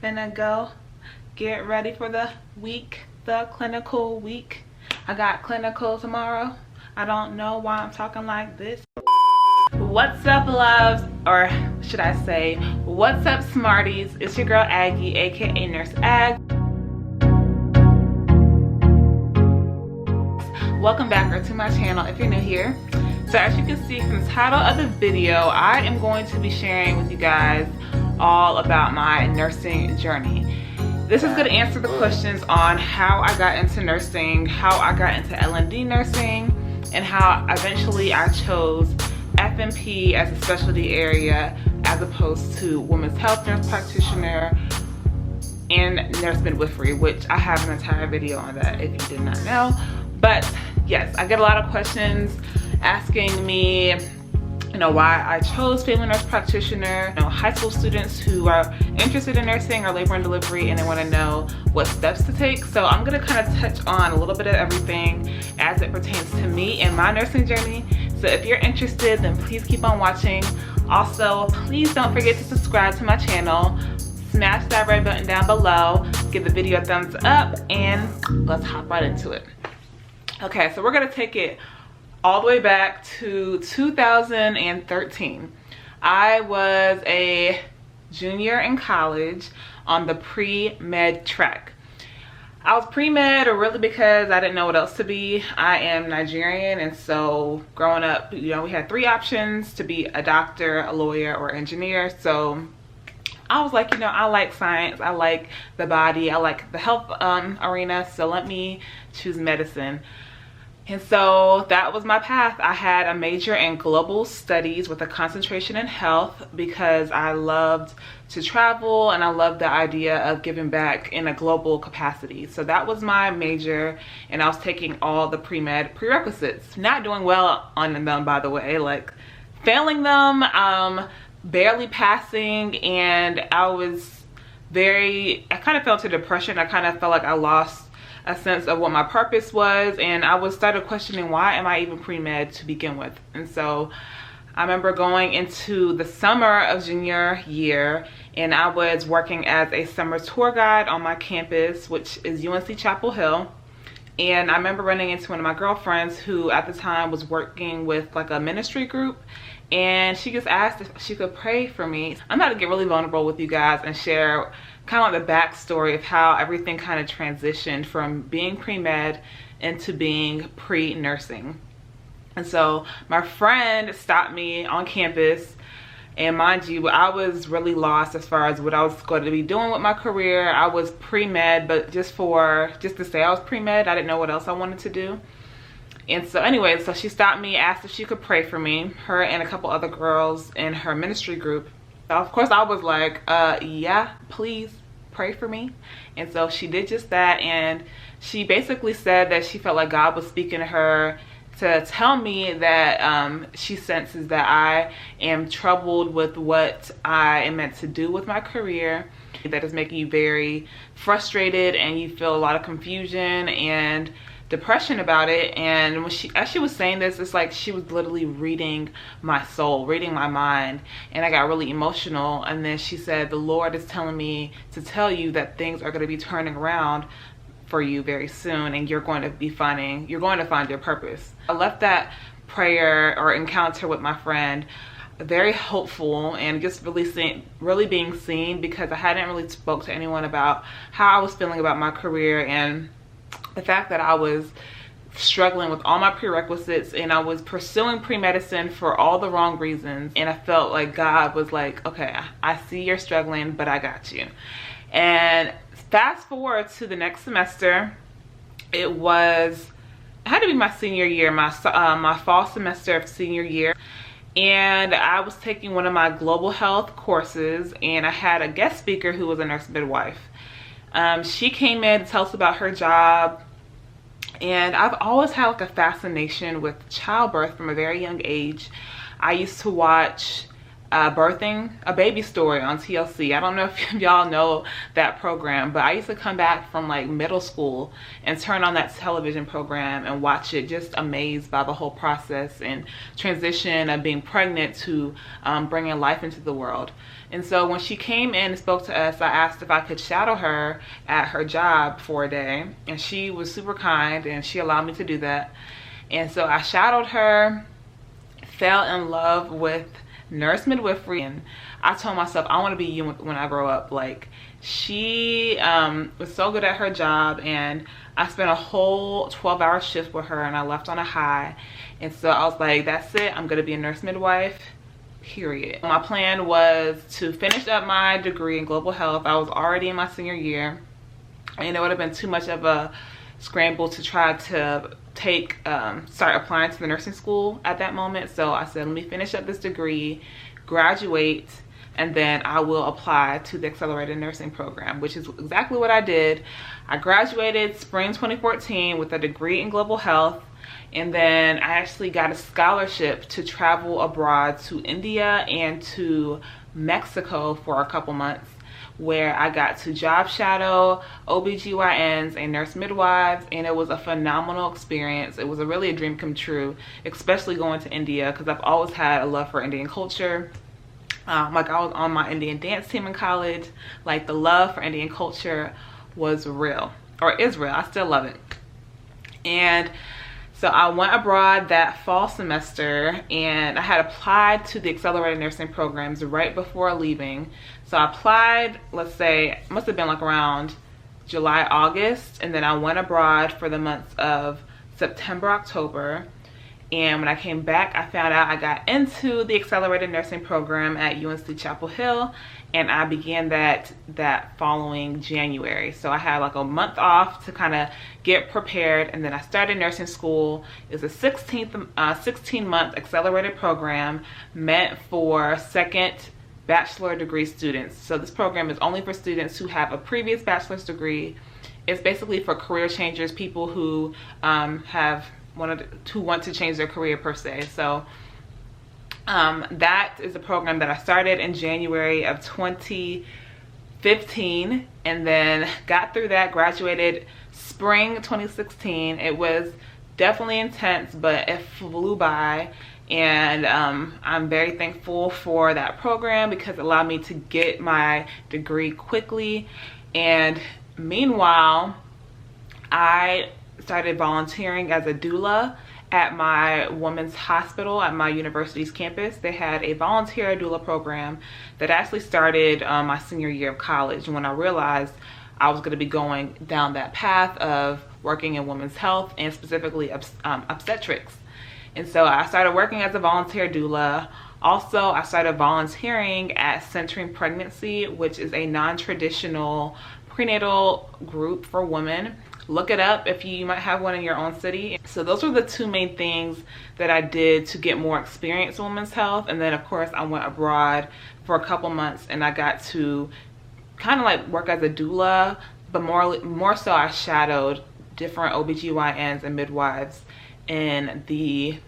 finna go get ready for the week, the clinical week. I got clinical tomorrow. I don't know why I'm talking like this. What's up, loves, or should I say what's up, smarties? It's your girl Aggie, aka Nurse Ag. Welcome back to my channel if you're new here. So as you can see from the title of the video, I am going to be sharing with you guys all about my nursing journey. This is going to answer the questions on how I got into nursing, how I got into L&D nursing, and how eventually I chose FNP as a specialty area as opposed to women's health nurse practitioner and nurse midwifery, which I have an entire video on that if you did not know. But yes, I get a lot of questions asking me, why I chose family nurse practitioner. High school students who are interested in nursing or labor and delivery, and they want to know what steps to take. So I'm going to kind of touch on a little bit of everything as it pertains to me and my nursing journey. So if you're interested, then please keep on watching. Also, please don't forget to subscribe to my channel. Smash that red button down below. Give the video a thumbs up, and let's hop right into it. Okay, so we're going to take it all the way back to 2013. I was a junior in college on the pre-med track. I was pre-med really because I didn't know what else to be. I am Nigerian, and so growing up, we had three options: to be a doctor, a lawyer, or engineer. So I was like, I like science, I like the body, I like the health arena, so let me choose medicine. And so that was my path. I had a major in global studies with a concentration in health because I loved to travel and I loved the idea of giving back in a global capacity. So that was my major, and I was taking all the pre-med prerequisites. Not doing well on them, by the way, like failing them, barely passing, and I kind of fell into depression. I kind of felt like I lost a sense of what my purpose was, and I started questioning, why am I even pre-med to begin with? And so I remember going into the summer of junior year, and I was working as a summer tour guide on my campus, which is UNC Chapel Hill. And I remember running into one of my girlfriends who at the time was working with like a ministry group, and she just asked if she could pray for me. I'm about to get really vulnerable with you guys and share kind of like the backstory of how everything kind of transitioned from being pre-med into being pre-nursing. And so my friend stopped me on campus, and mind you, I was really lost as far as what I was going to be doing with my career. I was pre-med, but just to say I was pre-med, I didn't know what else I wanted to do. And so anyway, so she stopped me, asked if she could pray for me, her and a couple other girls in her ministry group. So of course I was like, yeah, please pray for me. And so she did just that, and she basically said that she felt like God was speaking to her to tell me that she senses that I am troubled with what I am meant to do with my career, that is making you very frustrated and you feel a lot of confusion and depression about it. And when as she was saying this, it's like she was literally reading my soul, reading my mind, and I got really emotional. And then she said, the Lord is telling me to tell you that things are going to be turning around for you very soon, and you're going to find your purpose. I left that prayer or encounter with my friend very hopeful and just really being seen, because I hadn't really spoke to anyone about how I was feeling about my career and the fact that I was struggling with all my prerequisites, and I was pursuing pre-medicine for all the wrong reasons. And I felt like God was like, okay, I see you're struggling, but I got you. And fast forward to the next semester, it had to be my senior year, my fall semester of senior year. And I was taking one of my global health courses, and I had a guest speaker who was a nurse midwife. She came in to tell us about her job, and I've always had like a fascination with childbirth from a very young age. I used to watch birthing a baby story on TLC. I don't know if y'all know that program, but I used to come back from like middle school and turn on that television program and watch it, just amazed by the whole process and transition of being pregnant to bringing life into the world. And so when she came in and spoke to us, I asked if I could shadow her at her job for a day, and she was super kind and she allowed me to do that. And so I shadowed her, fell in love with nurse midwifery, and I told myself I want to be you when I grow up. Like, she was so good at her job, and I spent a whole 12-hour shift with her, and I left on a high. And so I was like, that's it, I'm gonna be a nurse midwife, period. My plan was to finish up my degree in global health. I was already in my senior year, and it would have been too much of a scramble to try to start applying to the nursing school at that moment. So I said, let me finish up this degree, graduate, and then I will apply to the accelerated nursing program, which is exactly what I did. I graduated spring 2014 with a degree in global health, and then I actually got a scholarship to travel abroad to India and to Mexico for a couple months, where I got to job shadow OBGYNs and nurse midwives, and it was a phenomenal experience. It was really a dream come true, especially going to India, because I've always had a love for Indian culture. Like, I was on my Indian dance team in college. Like, the love for Indian culture was real, or is real. I still love it. And so I went abroad that fall semester, and I had applied to the accelerated nursing programs right before leaving. So I applied, let's say, it must have been like around July, August, and then I went abroad for the months of September, October. And when I came back, I found out I got into the accelerated nursing program at UNC Chapel Hill, and I began that following January. So I had like a month off to kind of get prepared, and then I started nursing school. It's a 16-month accelerated program meant for second bachelor degree students. So this program is only for students who have a previous bachelor's degree. It's basically for career changers, people who want to change their career per se. So that is a program that I started in January of 2015, and then got through that, graduated spring 2016. It was definitely intense, but it flew by. And I'm very thankful for that program because it allowed me to get my degree quickly. And meanwhile, I started volunteering as a doula at my women's hospital at my university's campus. They had a volunteer doula program that actually started my senior year of college, when I realized I was going to be going down that path of working in women's health, and specifically obstetrics. And so I started working as a volunteer doula. Also, I started volunteering at Centering Pregnancy, which is a non-traditional prenatal group for women. Look it up if you might have one in your own city. So those were the two main things that I did to get more experience in women's health. And then of course I went abroad for a couple months, and I got to kind of like work as a doula, but more so I shadowed different OBGYNs and midwives in the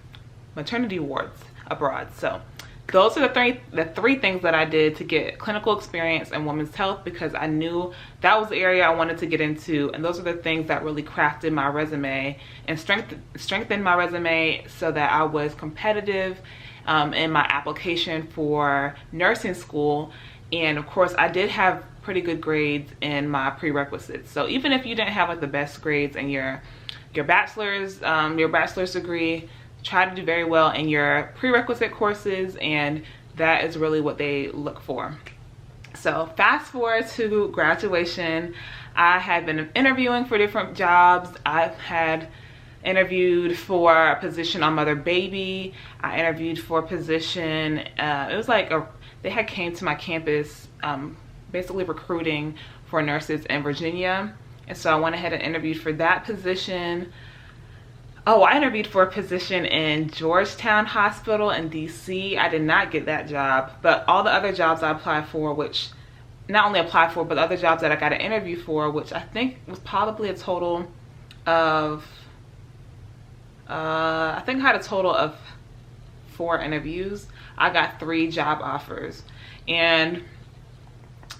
maternity wards abroad. So those are the three things that I did to get clinical experience in women's health, because I knew that was the area I wanted to get into, and those are the things that really crafted my resume and strengthened my resume so that I was competitive in my application for nursing school. And of course I did have pretty good grades in my prerequisites. So even if you didn't have like the best grades in your bachelor's degree, try to do very well in your prerequisite courses, and that is really what they look for. So fast forward to graduation, I had been interviewing for different jobs. I've had interviewed for a position on mother baby. I interviewed for a position, it was like they had came to my campus basically recruiting for nurses in Virginia, and so I went ahead and interviewed for that position. Oh, I interviewed for a position in Georgetown Hospital in DC. I did not get that job, but all the other jobs I applied for, which not only applied for, but the other jobs that I got an interview for, which I think was probably a total of, I think I had a total of 4 interviews. I got 3 job offers. And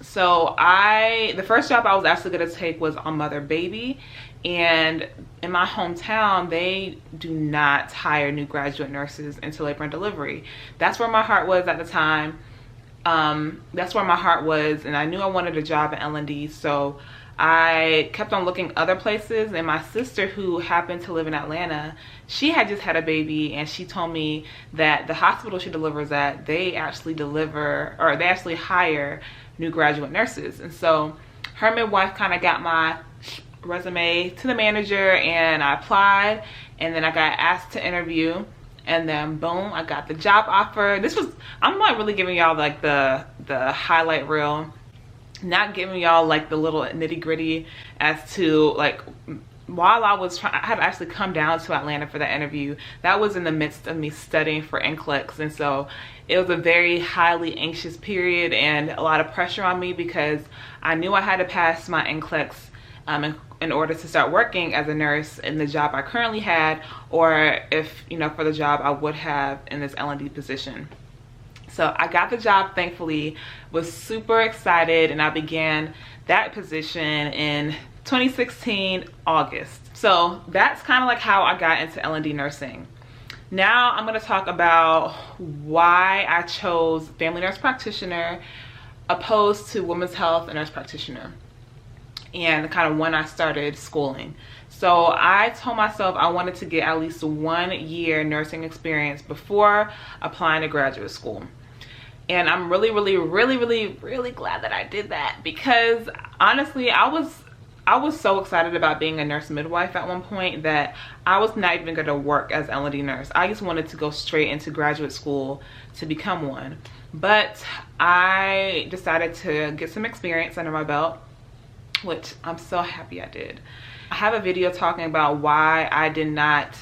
so the first job I was actually going to take was on mother baby, and in my hometown they do not hire new graduate nurses into labor and delivery. That's where my heart was at the time. That's where my heart was, and I knew I wanted a job at L&D, so I kept on looking other places. And my sister, who happened to live in Atlanta, she had just had a baby, and she told me that the hospital she delivers at, they actually hire new graduate nurses. And so her midwife kind of got my resume to the manager, and I applied, and then I got asked to interview, and then boom, I got the job offer. I'm not really giving y'all like the highlight reel, not giving y'all like the little nitty gritty as to like, while I had actually come down to Atlanta for that interview. That was in the midst of me studying for NCLEX, and so it was a very highly anxious period and a lot of pressure on me, because I knew I had to pass my NCLEX in order to start working as a nurse in the job I currently had, or if, you know, for the job I would have in this L&D position. So I got the job, thankfully, was super excited, and I began that position in 2016 August. So that's kind of like how I got into L&D nursing. Now I'm going to talk about why I chose family nurse practitioner opposed to women's health and nurse practitioner, and kind of when I started schooling. So I told myself I wanted to get at least 1 year nursing experience before applying to graduate school. And I'm really glad that I did that, because honestly, I was so excited about being a nurse midwife at one point that I was not even going to work as L&D nurse. I just wanted to go straight into graduate school to become one. But I decided to get some experience under my belt, which I'm so happy I did. I have a video talking about why I did not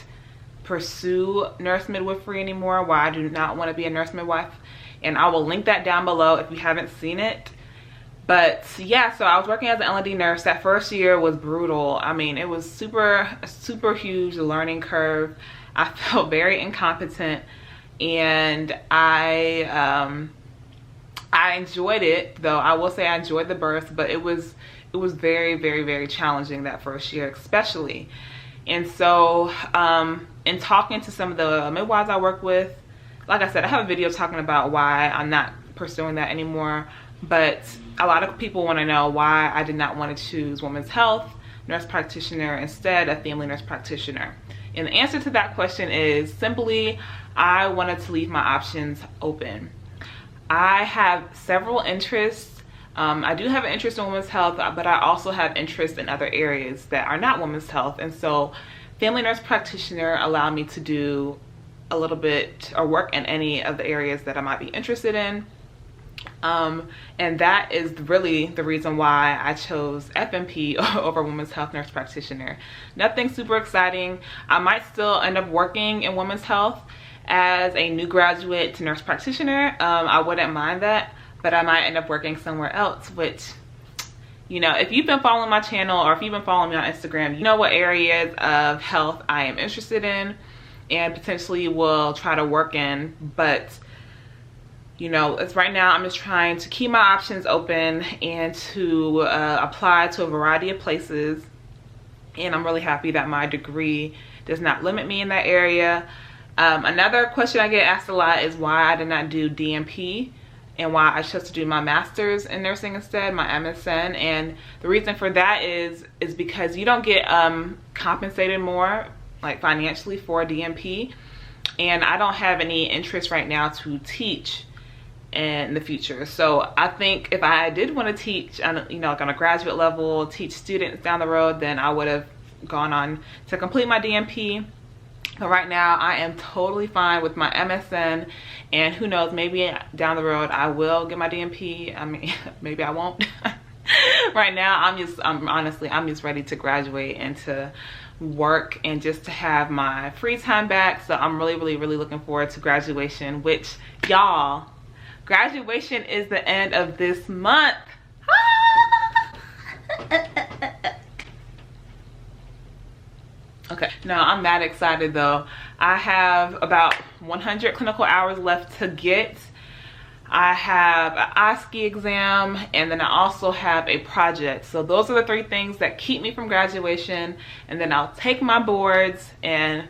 pursue nurse midwifery anymore, why I do not want to be a nurse midwife, and I will link that down below if you haven't seen it. But yeah, so I was working as an L&D nurse. That first year was brutal. I mean, it was super huge learning curve. I felt very incompetent, and I enjoyed it, though. I will say I enjoyed the birth, but it was very challenging that first year, especially. And so in talking to some of the midwives I work with, like I said, I have a video talking about why I'm not pursuing that anymore, but a lot of people want to know why I did not want to choose women's health nurse practitioner instead of family nurse practitioner. And the answer to that question is simply, I wanted to leave my options open. I have several interests. I do have an interest in women's health, but I also have interest in other areas that are not women's health. And so family nurse practitioner allowed me to do a little bit or work in any of the areas that I might be interested in. And that is really the reason why I chose FNP over women's health nurse practitioner. Nothing super exciting. I might still end up working in women's health as a new graduate to nurse practitioner. I wouldn't mind that, but I might end up working somewhere else, which, you know, if you've been following my channel or if you've been following me on Instagram, you know what areas of health I am interested in and potentially will try to work in. But you know, it's right now I'm just trying to keep my options open and to apply to a variety of places. And I'm really happy that my degree does not limit me in that area. Another question I get asked a lot is why I did not do DNP and why I chose to do my master's in nursing instead, my MSN. And the reason for that is because you don't get compensated more, like financially, for DNP. And I don't have any interest right now to teach in the future. So I think if I did want to teach on, you know, like on a graduate level, teach students down the road, then I would have gone on to complete my DNP. But right now I am totally fine with my MSN, and who knows, maybe down the road I will get my DNP. I mean, maybe I won't. Right now I'm honestly just ready to graduate and to work and just to have my free time back. So I'm really looking forward to graduation, which, y'all, graduation is the end of this month. Okay, no, I'm mad excited though. I have about 100 clinical hours left to get. I have an ISKI exam, and then I also have a project. So those are the 3 things that keep me from graduation, and then I'll take my boards and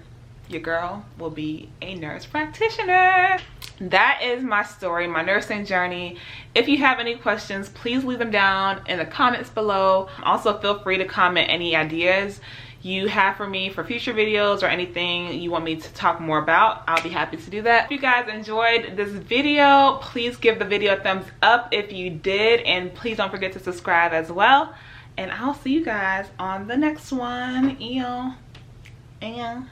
your girl will be a nurse practitioner. That is my story, my nursing journey. If you have any questions, please leave them down in the comments below. Also, feel free to comment any ideas you have for me for future videos or anything you want me to talk more about. I'll be happy to do that. If you guys enjoyed this video, please give the video a thumbs up if you did, and please don't forget to subscribe as well. And I'll see you guys on the next one. Ew.